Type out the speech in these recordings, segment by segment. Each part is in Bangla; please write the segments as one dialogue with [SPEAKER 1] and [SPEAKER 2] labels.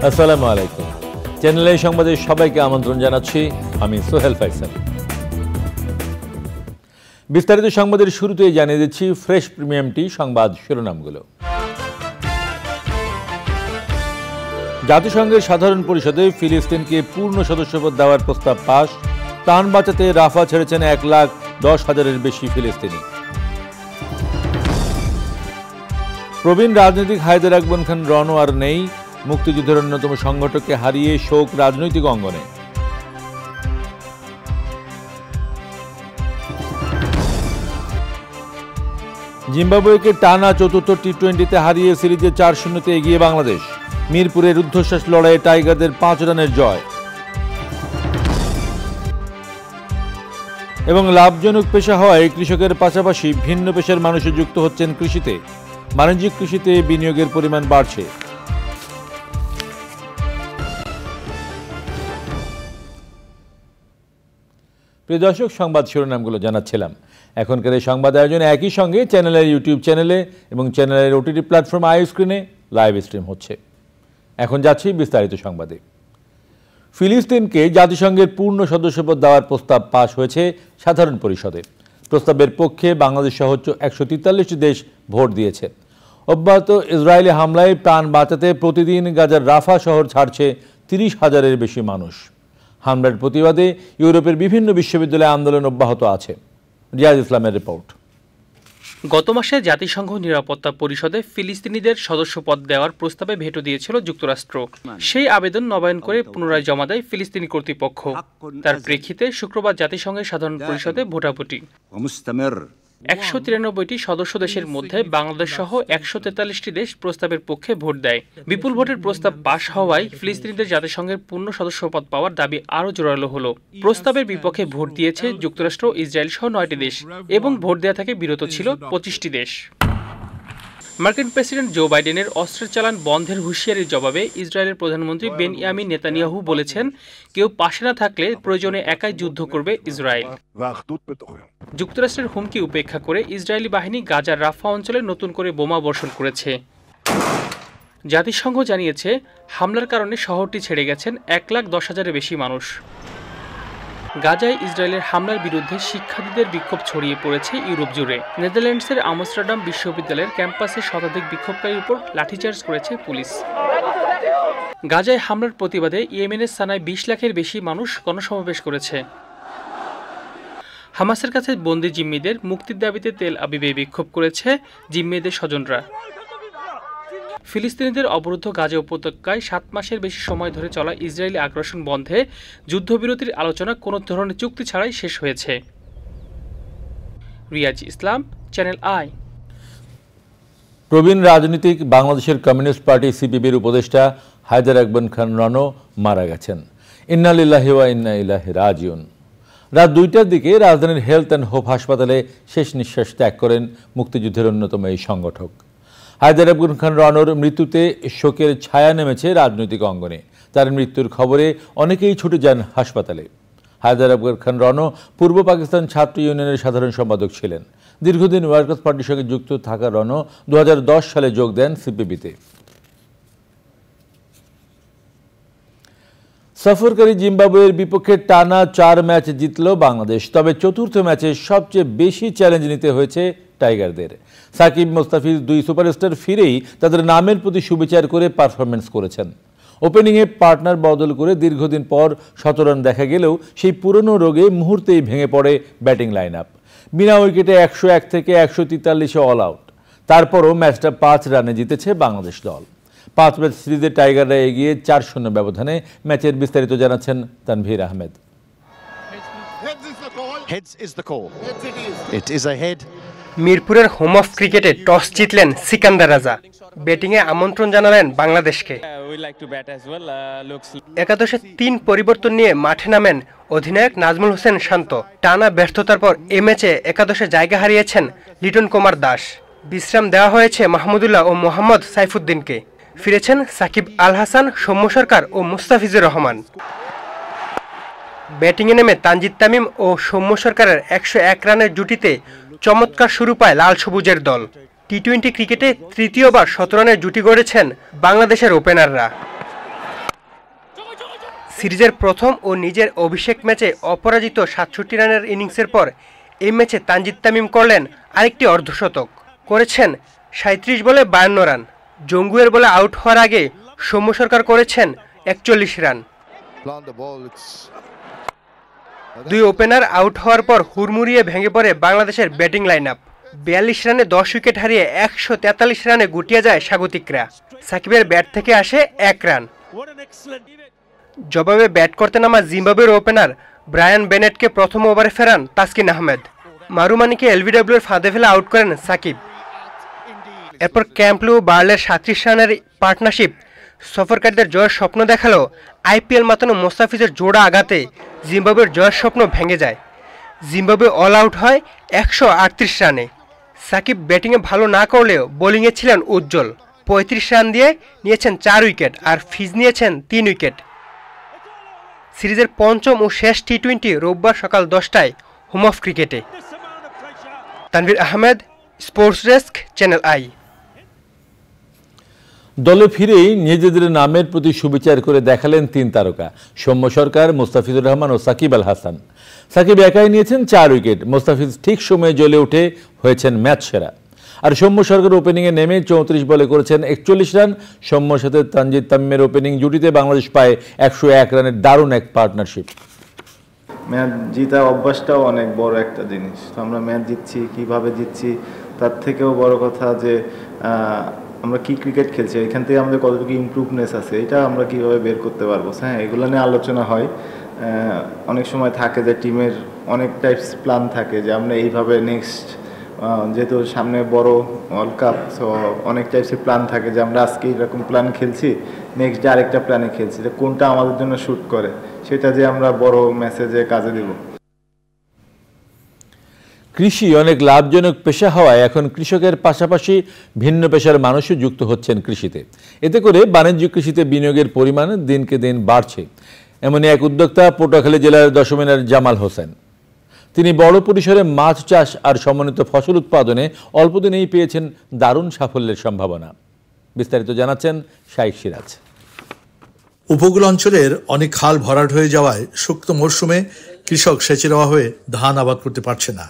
[SPEAKER 1] আসসালামু আলাইকুম। চ্যানেল এই সংবাদে সবাইকে আমন্ত্রণ জানাচ্ছি, আমি সোহেল ফাইসাল। বিস্তারিত সংবাদের শুরুতেই জানিয়ে দিচ্ছি ফ্রেশ প্রিমিয়াম টি সংবাদ শিরোনামগুলো। জাতিসংঘের সাধারণ পরিষদে ফিলিস্তিনকে পূর্ণ সদস্যপদ দেওয়ার প্রস্তাব পাস। প্রাণ বাঁচাতে রাফা ছেড়েছেন 1,10,000-এর বেশি ফিলিস্তিনি। প্রবীণ রাজনীতিক হায়দার আকবর খান রণ আর নেই। মুক্তিযুদ্ধের অন্যতম সংগঠককে হারিয়ে শোক রাজনৈতিক অঙ্গনে। জিম্বাবুয়েকে টানা চতুর্থ টি-20তে হারিয়ে সিরিজে 4-0-তে এগিয়ে বাংলাদেশ। মিরপুরে রুদ্ধশ্বাস লড়াইয়ে টাইগারদের 5 রানের জয়। এবং লাভজনক পেশা হওয়ায় কৃষকের পাশাপাশি ভিন্ন পেশার মানুষও যুক্ত হচ্ছেন কৃষিতে। বাণিজ্যিক কৃষিতে বিনিয়োগের পরিমাণ বাড়ছে। প্রিয় দর্শক, সংবাদ শিরোনামগুলো জানাচ্ছিলাম। এখনকার এই সংবাদ আয়োজন একই সঙ্গে চ্যানেলের ইউটিউব চ্যানেলে এবং চ্যানেলের ওটিটি প্ল্যাটফর্ম আইস্ক্রিনে লাইভ স্ট্রিম হচ্ছে। এখন যাচ্ছি বিস্তারিত সংবাদে। ফিলিস্তিনকে জাতিসংঘের পূর্ণ সদস্যপদ দেওয়ার প্রস্তাব পাশ হয়েছে সাধারণ পরিষদে। প্রস্তাবের পক্ষে বাংলাদেশ সহ 143টি দেশ ভোট দিয়েছে। অব্যাহত ইসরায়েলি হামলায় প্রাণ বাঁচাতে প্রতিদিন গাজার রাফা শহর ছাড়ছে 30,000-এর বেশি মানুষ। হামলার প্রতিবাদে ইউরোপের বিভিন্ন বিশ্ববিদ্যালয়ে আন্দোলন অব্যাহত আছে। রিয়াজ ইসলামের রিপোর্ট।
[SPEAKER 2] গত মাসে জাতিসংঘ নিরাপত্তা পরিষদে ফিলিস্তিনিদের সদস্যপদ দেওয়ার প্রস্তাবে ভেটো দিয়েছিল যুক্তরাষ্ট্র। সেই আবেদন নবায়ন করে পুনরায় জমা দেয় ফিলিস্তিনি কর্তৃপক্ষ। তার প্রেক্ষিতে শুক্রবার জাতিসংঘের সাধারণ পরিষদে ভোটাভুটি। 193টি সদস্য দেশের মধ্যে বাংলাদেশ সহ 143টি দেশ প্রস্তাবের পক্ষে ভোট দেয়। বিপুল ভোটের প্রস্তাব পাশ হওয়ায় ফিলিস্তিনিদের জাতিসংঘের পূর্ণ সদস্যপদ পাওয়ার দাবি আরও জোরালো হলো। প্রস্তাবের বিপক্ষে ভোট দিয়েছে যুক্তরাষ্ট্র, ইসরায়েল সহ 9টি দেশ এবং ভোট দেওয়া থেকে বিরত ছিল 25টি দেশ। মার্কিন প্রেসিডেন্ট জো বাইডেনের অস্ত্রের চালান বন্ধের হুঁশিয়ারির জবাবে ইসরায়েলের প্রধানমন্ত্রী বেনিয়ামিন নেতানিয়াহু বলেছেন, কেউ পাশে না থাকলে প্রয়োজনে একাই যুদ্ধ করবে ইসরায়েল। যুক্তরাষ্ট্রের হুমকি উপেক্ষা করে ইসরায়েলি বাহিনী গাজার রাফা অঞ্চলে নতুন করে বোমা বর্ষণ করেছে। জাতিসংঘ জানিয়েছে, হামলার কারণে শহরটি ছেড়ে গেছেন 1,10,000-এর বেশি মানুষ। গাজায় ইসরায়েলের হামলার বিরুদ্ধে শিক্ষার্থীদের বিক্ষোভ ছড়িয়ে পড়েছে ইউরোপ জুড়ে। নেদারল্যান্ডসের আমস্টারডাম বিশ্ববিদ্যালয়ের ক্যাম্পাসে শতাধিক বিক্ষোভকারীর উপর লাঠিচার্জ করেছে পুলিশ। গাজায় হামলার প্রতিবাদে ইয়েমেনের সানায় 20 লাখের বেশি মানুষ গণসমাবেশ করেছে। হামাসের কাছে বন্দী জিম্মিদের মুক্তির দাবিতে তেল আবিবে বিক্ষোভ করেছে জিম্মিদের স্বজনরা। ফিলিস্তিনিদের অবরুদ্ধ গাজা উপত্যকায় 7 মাসের বেশি সময় ধরে চলা ইসরায়েলি আগ্রাসন বন্ধে যুদ্ধবিরতির আলোচনা কোনো ধরনের চুক্তি ছাড়াই শেষ হয়েছে। রিয়াজ ইসলাম, চ্যানেল আই।
[SPEAKER 1] প্রবীণ রাজনীতিক বাংলাদেশের কমিউনিস্ট পার্টি সিপিবির উপদেষ্টা হায়দার আকবর খান রণ মারা গেছেন। ইন্না লিল্লাহি ওয়া ইন্না ইলাইহি রাজিউন। রাত 2টার দিকে রাজধানীর হেলথ অ্যান্ড হোপ হাসপাতালে শেষ নিঃশ্বাস ত্যাগ করেন মুক্তিযুদ্ধের অন্যতম এই সংগঠক। হায়দার আকবর খান রণর মৃত্যুতে শোকের ছায়া নেমেছে রাজনৈতিক অঙ্গনে। তার মৃত্যুর খবরে অনেকেই ছুটে যান হাসপাতালে। হায়দার আকবর খান রণ পূর্ব পাকিস্তান ছাত্র ইউনিয়নের সাধারণ সম্পাদক ছিলেন। দীর্ঘদিন ওয়ার্কার্স পার্টির সঙ্গে যুক্ত থাকা রণ 2010 সালে যোগ দেন সিপিবিতে। সফরকারী জিম্বাবুয়ের বিপক্ষে টানা 4 ম্যাচ জিতল বাংলাদেশ। তবে চতুর্থ ম্যাচে সবচেয়ে বেশি চ্যালেঞ্জ নিতে হয়েছে টাইগারদের। সাকিব, মোস্তাফিজ 2 সুপারস্টার ফিরেই তাদের নামের প্রতি সুবিচার করে পারফরমেন্স করেছেন। ওপেনিংয়ে পার্টনার বদল করে দীর্ঘদিন পর শতরান দেখা গেলেও সেই পুরনো রোগে মুহূর্তেই ভেঙে পড়ে ব্যাটিং লাইন আপ। বিনা উইকেটে 101 থেকে 143-এ অল আউট। তারপরও ম্যাচটা 5 রানে জিতেছে বাংলাদেশ দল। 5 ম্যাচ সিরিজে টাইগাররা এগিয়ে 4-0 ব্যবধানে। ম্যাচের বিস্তারিত জানাচ্ছেন তানভীর আহমেদ।
[SPEAKER 3] মিরপুরের হোম অফ ক্রিকেটে টস জিতলেন সিকান্দার রাজা। ব্যাটিংয়ে আমন্ত্রণ জানালেন বাংলাদেশকে। একাদশে 3 পরিবর্তন নিয়ে মাঠে নামেন অধিনায়ক নাজমুল হোসেন শান্ত। টানা ব্যর্থতার পর এ ম্যাচে একাদশে জায়গা হারিয়েছেন লিটন কুমার দাস। বিশ্রাম দেওয়া হয়েছে মাহমুদুল্লাহ ও মোহাম্মদ সাইফুদ্দিনকে। ফিরেছেন সাকিব আল হাসান, সৌম্য সরকার ও মুস্তাফিজুর রহমান। ব্যাটিংয়ে নেমে তানজিদ তামিম ও সৌম্য সরকারের 101 রানের জুটিতে চমৎকার শুরু পায় লাল সবুজের দল। টি-20 ক্রিকেটে তৃতীয়বার 17 রানের জুটি গড়েছেন বাংলাদেশের ওপেনাররা। সিরিজের প্রথম ও নিজের অভিষেক ম্যাচে অপরাজিত ৬৭ রানের ইনিংসের পর এই ম্যাচে তানজিদ তামিম করলেন আরেকটি অর্ধশতক, করেছেন ৩৭ বলে ৫২ রান। জঙ্গুয়ের বলে আউট হওয়ার আগে সৌম্য সরকার করেছেন ৪১ রান। দুই ওপেনার আউট হওয়ার পর হুড়মুড়িয়ে ভেঙে পড়ে বাংলাদেশের ব্যাটিং লাইন আপ। ৪২ রানে ১০ উইকেট হারিয়ে ১৪৩ রানে গুটিয়ে যায় স্বাগতিকরা। সাকিবের ব্যাট থেকে আসে ১ রান। জবাবে ব্যাট করতে নামা জিম্বাবুয়ের ওপেনার ব্রায়ান বেনেটকে প্রথম ওভারে ফেরান তাসকিন আহমেদ। মারুমানিকে এলবিডব্লিউর ফাঁদে ফেলে আউট করেন সাকিব। এরপর ক্যাম্পলু বার্লের ৩৭ রানের পার্টনারশিপ সফরকারীদের জয়ের স্বপ্ন দেখালেও আইপিএল মাতানো মোস্তাফিজের জোড়া আঘাতে জিম্বাবুয়ের জয়ের স্বপ্ন ভেঙে যায়। জিম্বাবুয়ে অল আউট হয় ১৩৮ রানে। সাকিব ব্যাটিংয়ে ভালো না করলেও বোলিংয়ে ছিলেন উজ্জ্বল। ৩৫ রান দিয়ে নিয়েছেন ৪ উইকেট আর ফিজ নিয়েছেন ৩ উইকেট। সিরিজের পঞ্চম ও শেষ টি-20 রোববার সকাল ১০টায় হোম অফ ক্রিকেটে। Tanvir Ahmed, sports desk, channel I.
[SPEAKER 1] দলে ফিরেই নিজেদের নামের প্রতি সুবিচার করে দেখালেন ৩ তারকা সৌম্য সরকার, মোস্তাফিজুর রহমান ও সাকিব আল হাসান। সাকিব একাই নিয়েছেন ৪ উইকেট, মোস্তাফিজ ঠিক সময়ে জ্বলে উঠে হয়েছেন ম্যাচ সেরা। আর সৌম্য সরকার ওপেনিংয়ে নেমে ৩৪ বলে করেছেন ৪১ রান। সৌম্যর সাথে তানজিদ তামিমের ওপেনিং জুটিতে বাংলাদেশ পায় ১০১ রানের দারুণ এক পার্টনারশিপ।
[SPEAKER 4] ম্যাচ জিতা অভ্যাসটাও অনেক বড় একটা জিনিস। তো আমরা ম্যাচ জিতছি, কিভাবে জিতছি, তার থেকেও বড় কথা যে আমরা কি ক্রিকেট খেলছি, এখান থেকে আমাদের কতটুকু ইমপ্রুভনেস আছে, এটা আমরা কিভাবে বের করতে পারবো। হ্যাঁ, এগুলো নিয়ে আলোচনা হয়। অনেক সময় থাকে যে টিমের অনেক টাইপস প্ল্যান থাকে যে আমরা এইভাবে নেক্সট, যেহেতু সামনে বড় ওয়ার্ল্ড কাপ, সো অনেক টাইপসের প্ল্যান থাকে যে আমরা আজকে এরকম প্ল্যান খেলছি, নেক্সট ডে আরেকটা প্ল্যানে খেলছি, যে কোনটা আমাদের জন্য শ্যুট করে, সেটা যে আমরা বড় মেসেজে কাজে দেব।
[SPEAKER 1] কৃষি অনেক লাভজনক পেশা হওয়ায় এখন কৃষকের পাশাপাশি ভিন্ন পেশার মানুষও যুক্ত হচ্ছেন কৃষিতে। এতে করে বাণিজ্যিক কৃষিতে বিনিয়োগের পরিমাণ দিনকে দিন বাড়ছে। এমনই এক উদ্যোক্তা পটুয়াখালী জেলার দশমিনার জামাল হোসেন। তিনি বড় পরিসরে মাছ চাষ আর সমন্বিত ফসল উৎপাদনে অল্পদিনেই পেয়েছেন দারুণ সাফল্যের সম্ভাবনা। বিস্তারিত জানাচ্ছেন শাইখ সিরাজ।
[SPEAKER 5] উপকূল অঞ্চলের অনেক খাল ভরাট হয়ে যাওয়ায় শুষ্ক মরশুমে কৃষক সেচের অভাবে ধান আবাদ করতে পারছে না।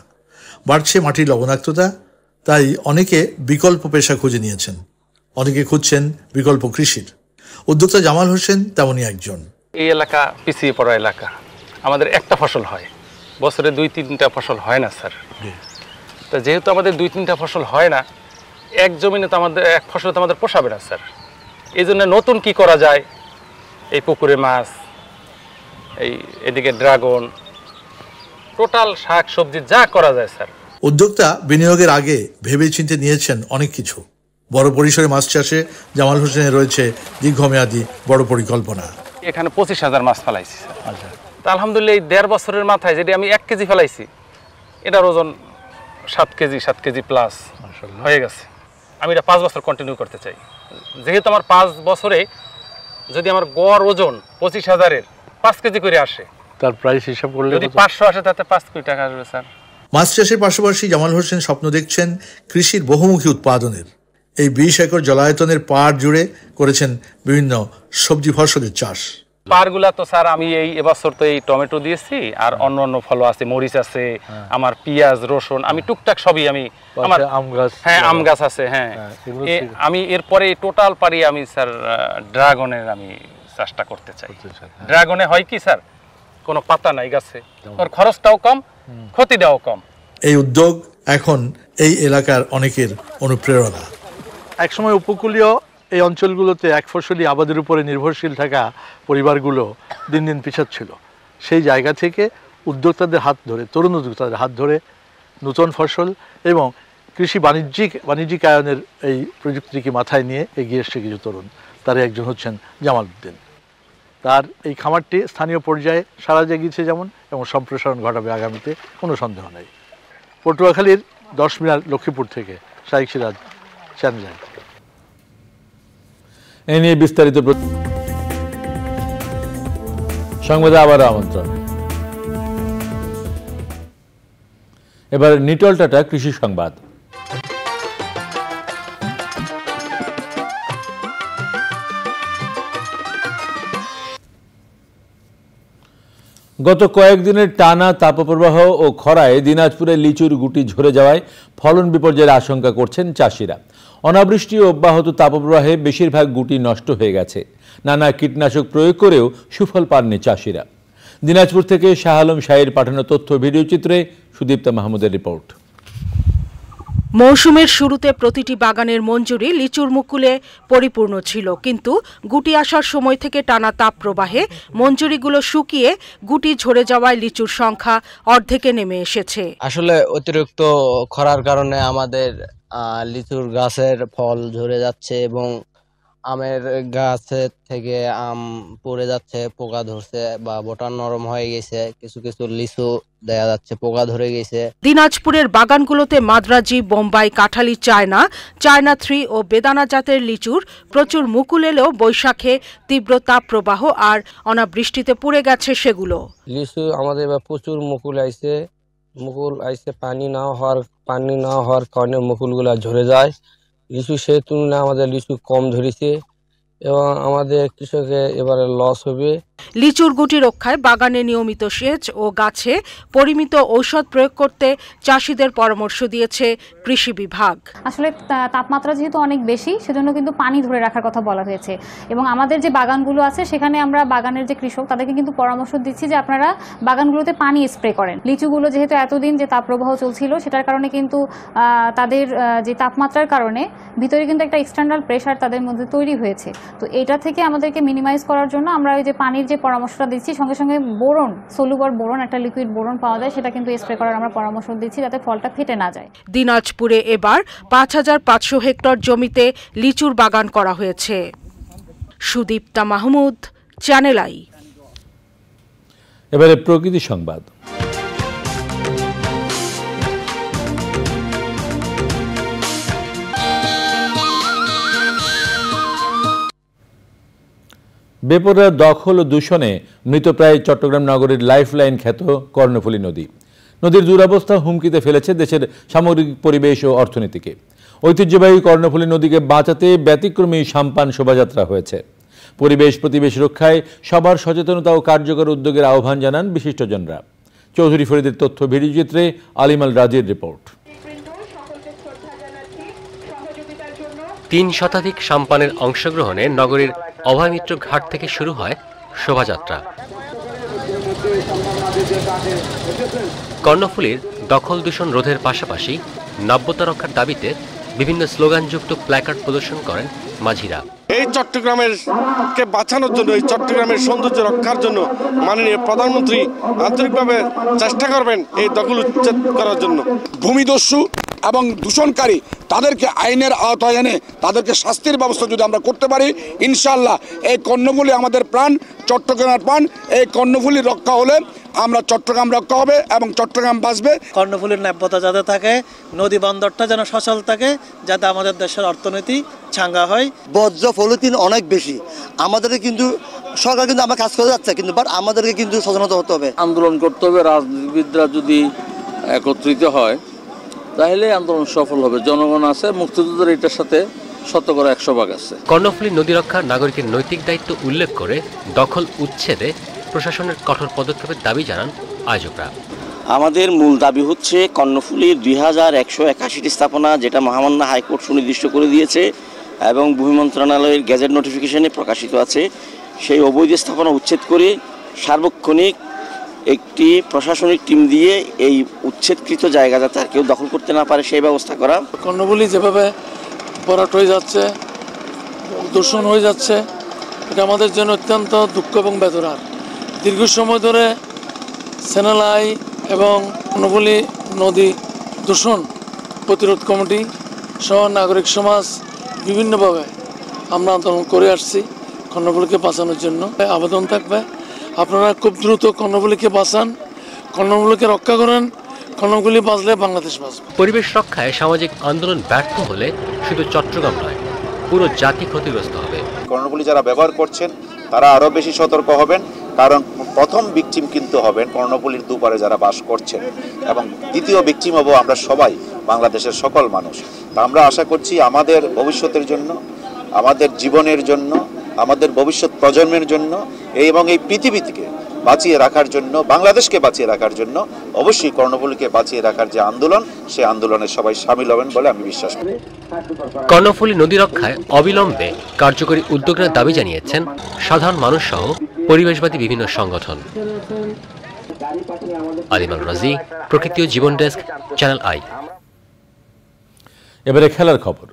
[SPEAKER 5] বাড়ছে মাটির লবণাক্ততা, তাই অনেকে বিকল্প পেশা খুঁজে নিয়েছেন, অনেকে খুঁজছেন বিকল্প কৃষির। উদ্যোক্তা জামাল হোসেন তেমনই একজন।
[SPEAKER 6] এই এলাকা পিছিয়ে পড়া এলাকা, আমাদের একটা ফসল হয়, বছরে ২-৩টা ফসল হয় না স্যার। তা যেহেতু আমাদের ২-৩টা ফসল হয় না, এক জমিনে তো আমাদের এক ফসল তো আমাদের পোষাবে না স্যার। এই জন্য নতুন কি করা যায়, এই পুকুরে মাছ, এই এদিকে ড্রাগন, টোটাল শাক সবজি যা করা যায় স্যার।
[SPEAKER 5] উদ্যোক্তা বিনিয়োগের আগে ভেবেচিন্তে নিয়েছেন অনেক কিছু। বড় পরিসরে মাছ চাষে জামাল হোসেনের রয়েছে দীর্ঘমেয়াদী বড় পরিকল্পনা।
[SPEAKER 6] এখানে ২৫,০০০ মাছ ফেলাইছি স্যার। তা আলহামদুলিল্লাহ এই ১.৫ বছরের মাথায় যেটি আমি ১ কেজি ফেলাইছি, এটার ওজন 7 কেজি প্লাস হয়ে গেছে। আমি এটা ৫ বছর কন্টিনিউ করতে চাই। যেহেতু আমার ৫ বছরে যদি আমার গড় ওজন ২৫,০০০-এর ৫ কেজি করে আসে,
[SPEAKER 5] তার প্রাইস হিসাব করলে
[SPEAKER 6] যদি ৫০০ আসে তাতে ৫ কোটি টাকা আসবে স্যার।
[SPEAKER 5] মাছ চাষের পাশাপাশি জামাল হোসেন স্বপ্ন দেখছেন কৃষির বহুমুখী উৎপাদনের। এই ২০ একর জলায়তনের পাড় জুড়ে করেছেন বিভিন্ন সবজি ফসলের চাষ।
[SPEAKER 6] পাড়গুলা তো স্যার আমি এবছর তো এই টমেটো দিয়েছি, আর অন্য ফল আছে, মরিচ আছে, আমার পেঁয়াজ, রসুন, আমি টুকটাক সবই, আমি আমার আম গাছ আছে। হ্যাঁ, আমি এরপরে টোটাল পারি আমি স্যার ড্রাগনের আমি চাষটা করতে চাই। ড্রাগনে হয় কি স্যার, কোনো পাতা নাই গাছে, ওর খরচটাও কম, ক্ষতিটাও কম।
[SPEAKER 5] এই উদ্যোগ এখন এই এলাকার অনেকের অনুপ্রেরণা।
[SPEAKER 7] একসময় উপকূলীয় এই অঞ্চলগুলোতে এক ফসলি আবাদের উপরে নির্ভরশীল থাকা পরিবারগুলো দিন দিন পিছাচ্ছিল। সেই জায়গা থেকে উদ্যোক্তাদের হাত ধরে, তরুণ উদ্যোক্তাদের হাত ধরে নতুন ফসল এবং কৃষি বাণিজ্যিকায়নের এই প্রযুক্তিকে মাথায় নিয়ে এগিয়ে এসছে কিছু তরুণ। তার একজন হচ্ছেন জামাল উদ্দিন। তার এই খামারটি স্থানীয় পর্যায়ে সারা জাগিয়েছে যেমন, এবং সম্প্রসারণ ঘটাবে আগামীতে, কোনো সন্দেহ নেই। পটুয়াখালীর 10 মিনার লক্ষ্মীপুর থেকে শাইখ সিরাজ, চ্যানেল আই।
[SPEAKER 1] এ নিয়ে বিস্তারিত সংবাদে আবার আমন্ত্রণ। এবার নিটল টাটা কৃষি সংবাদ। গত কয়েকদিনের টানা তাপপ্রবাহ ও খরায় দিনাজপুরে লিচুর গুটি ঝরে যাওয়ায় ফলন বিপর্যয়ের আশঙ্কা করছেন চাষিরা। অনাবৃষ্টি ও অব্যাহত তাপপ্রবাহে বেশিরভাগ গুটি নষ্ট হয়ে গেছে। নানা কীটনাশক প্রয়োগ করেও সুফল পাননি চাষিরা। দিনাজপুর থেকে শাহ আলম শাহীর পাঠানো তথ্য ভিডিওচিত্রে সুদীপ্তা মাহমুদের রিপোর্ট।
[SPEAKER 8] মৌসুমের শুরুতে প্রতিটি বাগানের মঞ্জুরি লিচুর মুকুলে পরিপূর্ণ ছিল, কিন্তু গুটি আসার সময় থেকে টানা তাপ প্রবাহে মঞ্জুরিগুলো শুকিয়ে গুটি ঝরে যাওয়ায় লিচুর সংখ্যা অর্ধেকে নেমে এসেছে।
[SPEAKER 9] আসলে অতিরিক্ত খরার কারণে আমাদের লিচুর গাছের ফল ঝরে যাচ্ছে এবং আমের গাছের থেকে আম পড়ে যাচ্ছে, পোকা ধরছে বা বোটা নরম হয়ে গেছে, কিছু কিছু লিচু দেখা যাচ্ছে পোকা ধরে গেছে।
[SPEAKER 8] দিনাজপুরের বাগানগুলোতে মাদ্রাজি, বোম্বাই, কাঁঠালি, চায়না 3 ও বেদানা জাতের লিচুর প্রচুর মুকুল এলেও বৈশাখে তীব্র তাপ প্রবাহ আর অনাবৃষ্টিতে পুড়ে গেছে সেগুলো।
[SPEAKER 9] লিচু আমাদের এবার প্রচুর মুকুল আইছে, পানি না হওয়ার কারণে মুকুলগুলা ঝরে যায়। লিচু সেই তুলনায় আমাদের লিচু কম ধরেছে এবং আমাদের কৃষকের এবারে লস হবে।
[SPEAKER 8] লিচুর গুটি রক্ষায় বাগানে নিয়মিত সেচ ও গাছে পরিমিত ঔষধ প্রয়োগ করতে চাষিদের পরামর্শ দিয়েছে কৃষি বিভাগ।
[SPEAKER 10] আসলে তাপমাত্রা যেহেতু অনেক বেশি, সেজন্য কিন্তু পানি ধরে রাখার কথা বলা হয়েছে এবং আমাদের যে বাগানগুলো আছে সেখানে আমরা বাগানের যে কৃষক তাদেরকে কিন্তু পরামর্শ দিচ্ছি যে আপনারা বাগানগুলোতে পানি স্প্রে করেন। লিচুগুলো যেহেতু এতদিন যে তাপপ্রবাহ চলছিল সেটার কারণে কিন্তু তাদের যে তাপমাত্রার কারণে ভিতরে কিন্তু একটা এক্সটার্নাল প্রেশার তাদের মধ্যে তৈরি হয়েছে। তো এটা থেকে আমাদেরকে মিনিমাইজ করার জন্য আমরা ওই যে পানির যে পরামর্শটা দিচ্ছি, সঙ্গে সঙ্গে বোরন, সলুবল বোরন, একটা লিকুইড বোরন পাওয়া যায়, সেটা কিন্তু স্প্রে করার আমরা পরামর্শ দিচ্ছি যাতে ফলটা ফেটে না যায়।
[SPEAKER 8] দিনাজপুরে এবার 5500 হেক্টর জমিতে লিচুর বাগান করা হয়েছে। Sudipta Mahmud, channel I.
[SPEAKER 1] এবারে প্রকৃতি সংবাদ। বেপরোয়া দখল ও দূষণে মৃতপ্রায় চট্টগ্রাম নগরীর লাইফলাইন খ্যাত কর্ণফুলী নদী। নদীর দুরবস্থা হুমকিতে ফেলেছে দেশের সামগ্রিক পরিবেশ ও অর্থনীতিকে। ঐতিহ্যবাহী কর্ণফুলী নদীকে বাঁচাতে ব্যতিক্রমী সাম্পান শোভাযাত্রা হয়েছে। পরিবেশ প্রতিবেশ রক্ষায় সবার সচেতনতা ও কার্যকর উদ্যোগের আহ্বান জানান বিশিষ্টজনরা। চৌধুরী ফরিদের তথ্য ভিডিওচিত্রে আলিমাল রাজির রিপোর্ট।
[SPEAKER 11] 3 শতাধিক সাম্পানের অংশগ্রহণে নগরীর অভয়মিত্র ঘাট থেকে শুরু হয় শোভাযাত্রা। কর্ণফুলীর দখল দূষণ রোধের পাশাপাশি নাব্যতা রক্ষার দাবিতে বিভিন্ন স্লোগানযুক্ত প্ল্যাকার্ড প্রদর্শন করেন মাঝিরা।
[SPEAKER 12] এই চট্টগ্রামের কে বাঁচানোর জন্য, এই চট্টগ্রামের সৌন্দর্য রক্ষার জন্য মাননীয় প্রধানমন্ত্রী আন্তরিকভাবে চেষ্টা করবেন এই দখল উচ্ছেদ করার জন্য।
[SPEAKER 13] ভূমিদস্যু এবং দূষণকারী তাদেরকে আইনের আওতায় এনে তাদেরকে শাস্তির ব্যবস্থা যদি আমরা করতে পারি, ইনশাআল্লাহ এই কর্ণফুলী আমাদের প্রাণ, চট্টগ্রামের প্রাণ। এই কর্ণফুলী রক্ষা হলে আমরা চট্টগ্রাম রক্ষা হবে এবং চট্টগ্রাম বাঁচবে।
[SPEAKER 14] কর্ণফুলীর ন্যায্যতা যাতে থাকে, নদী বন্দরটা যেন সচল থাকে, যাতে আমাদের দেশের অর্থনীতি চাঙ্গা হয়।
[SPEAKER 15] বর্জ্য পলিথিন অনেক বেশি, আমাদের কিন্তু সরকার কিন্তু আমরা কাজ করে যাচ্ছে, কিন্তু বাট আমাদেরকে কিন্তু সচেতন হতে হবে,
[SPEAKER 16] আন্দোলন করতে হবে। রাজনীতিবিদরা যদি একত্রিত হয় তাহলে আন্দোলন সফল হবে। জনগণ আছে, মুক্তিযুদ্ধের এটার সাথে 100% আছে।
[SPEAKER 11] কর্ণফুলী নদী রক্ষা নাগরিকের নৈতিক দায়িত্ব উল্লেখ করে দখল উচ্ছেদে প্রশাসনের কঠোর পদক্ষেপের দাবি জানান আয়োজকরা।
[SPEAKER 17] আমাদের মূল দাবি হচ্ছে কর্ণফুলীর 2181টি স্থাপনা, যেটা মহামান্য হাইকোর্ট সুনির্দিষ্ট করে দিয়েছে এবং ভূমি মন্ত্রণালয়ের গেজেট নোটিফিকেশনে প্রকাশিত আছে, সেই অবৈধ স্থাপনা উচ্ছেদ করে সার্বক্ষণিক একটি প্রশাসনিক টিম দিয়ে এই উচ্ছেদকৃত জায়গা যাতে আর কেউ দখল করতে না পারে সেই ব্যবস্থা করা।
[SPEAKER 16] কর্ণফুলী যেভাবে ভরাট হয়ে যাচ্ছে, দূষণ হয়ে যাচ্ছে, এটা আমাদের জন্য অত্যন্ত দুঃখ এবং বেদনার। দীর্ঘ সময় ধরে চ্যানেল আই এবং কর্ণফুলী নদী দূষণ প্রতিরোধ কমিটি সহ নাগরিক সমাজ বিভিন্নভাবে আমরা আন্দোলন করে আসছি কর্ণফুলীকে বাঁচানোর জন্য। আবেদন থাকবে, আপনারা খুব দ্রুত কর্ণফুলীকে বাঁচান, কর্ণফুলীকে রক্ষা করেন। কর্ণফুলী বাঁচলে বাংলাদেশ বাঁচবে।
[SPEAKER 11] পরিবেশ রক্ষায় সামাজিক আন্দোলন ব্যর্থ হলে শুধু চট্টগ্রাম নয়, পুরো জাতি ক্ষতিগ্রস্ত হবে।
[SPEAKER 18] কর্ণফুলী যারা ব্যবহার করছেন তারা আরও বেশি সতর্ক হবেন, কারণ প্রথম ভিকটিম কিন্তু হবেন কর্ণফুলীর দুপারে যারা বাস করছেন এবং দ্বিতীয় ভিকটিম হব আমরা সবাই, বাংলাদেশের সকল মানুষ। তা আমরা আশা করছি আমাদের ভবিষ্যতের জন্য, আমাদের জীবনের জন্য, আমাদের ভবিষ্যৎ প্রজন্মের জন্য এবং এই পৃথিবী থেকে বাঁচিয়ে রাখার জন্য, বাংলাদেশকে বাঁচিয়ে রাখার জন্য অবশ্যই কর্ণফুলীকে বাঁচিয়ে রাখার যে আন্দোলন, সেই আন্দোলনে সবাই সামিল হবেন বলে আমি বিশ্বাস করি।
[SPEAKER 11] কর্ণফুলী নদী রক্ষায় অবিলম্বে কার্যকরী উদ্যোগ নেওয়ার দাবি জানিয়েছেন সাধারণ মানুষ সহ পরিবেশবাদী বিভিন্ন সংগঠন। আলিমাল রাজি, প্রকৃতি ও জীবন ডেস্ক, চ্যানেল আই।
[SPEAKER 1] এবারে খেলার খবর।